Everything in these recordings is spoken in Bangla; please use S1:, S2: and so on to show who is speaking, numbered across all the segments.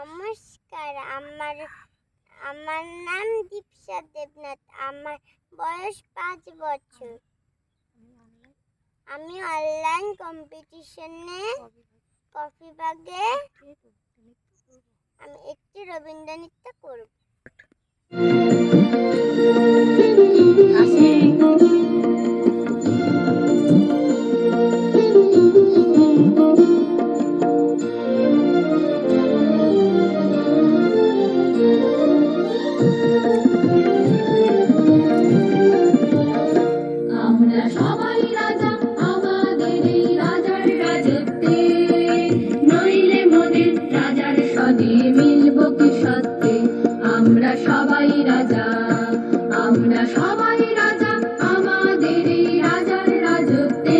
S1: নমস্কার, আমার আমার নাম দীপশা দেবনাথ। আমার বয়স 5 বছর। আমি অনলাইন কম্পিটিশনে কফিবাগে আমি একটি রবীন্দ্র নৃত্য করব।
S2: আমরা সবাই রাজা, আমাদের এই রাজার রাজত্বে, নইলে মোদের রাজার সনে মিলব কি সত্যে। আমরা সবাই রাজা, আমরা সবাই রাজা, আমাদের এই রাজার রাজত্বে,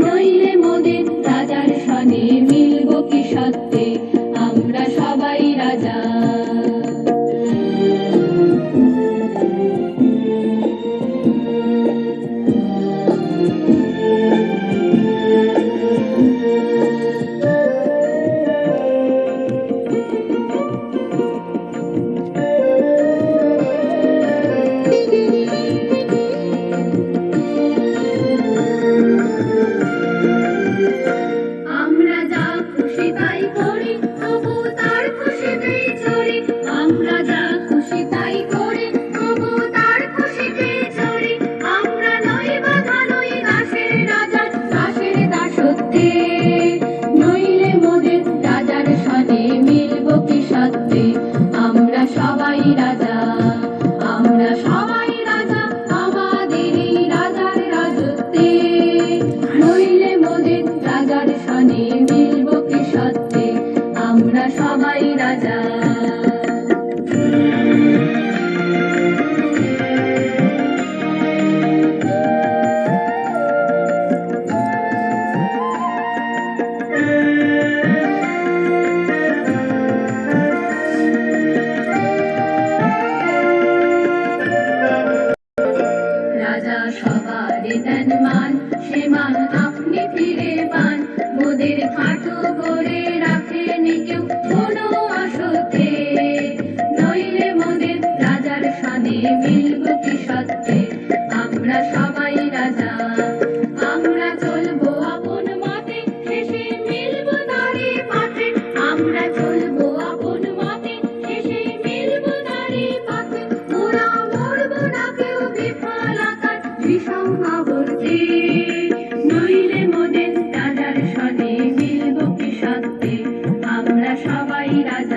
S2: নইলে মোদের রাজার সনে মিলব কি সত্যে। আমরা সবাই রাজা। আমরা যা খুশি তাই করি, তবু তার খুশিতেই চলি। আমরা যা খুশি তাই করি, তবু তার খুশিতেই চলি। আমরা নই বাধা, নই দাসের রাজা, দাসের দাসত্বে, নইলে মোদের রাজার সনে মিলব কি সত্যে। আমরা সবাই রাজা, আমরা সবাই রাজা, আমাদের এই রাজার রাজত্বে, নইলে মোদের রাজার সনে মিলব কি সত্যে। আমরা সবাই রাজা। রাজা সবারে দেন মান, সে মান আপনি ফিরে পান। মোদের খাটো করে রাখেনি কেউ কোনো আসতে, নইলে মোদের রাজার সনে মিলব কি সত্যে। আমরা সবাই রাজা, আমরা চলবো আপন মতে, শেষে মিলব তারে পাথে। আমরা চলবো আপন মতে, শেষে মিলব তারে পাথে। মোরা মরব না কেউ বিফলতার বিষম আবর্তে, নইলে মোদের রাজার সনে মিলব কি সত্যে। আমরা সবাই রাজা।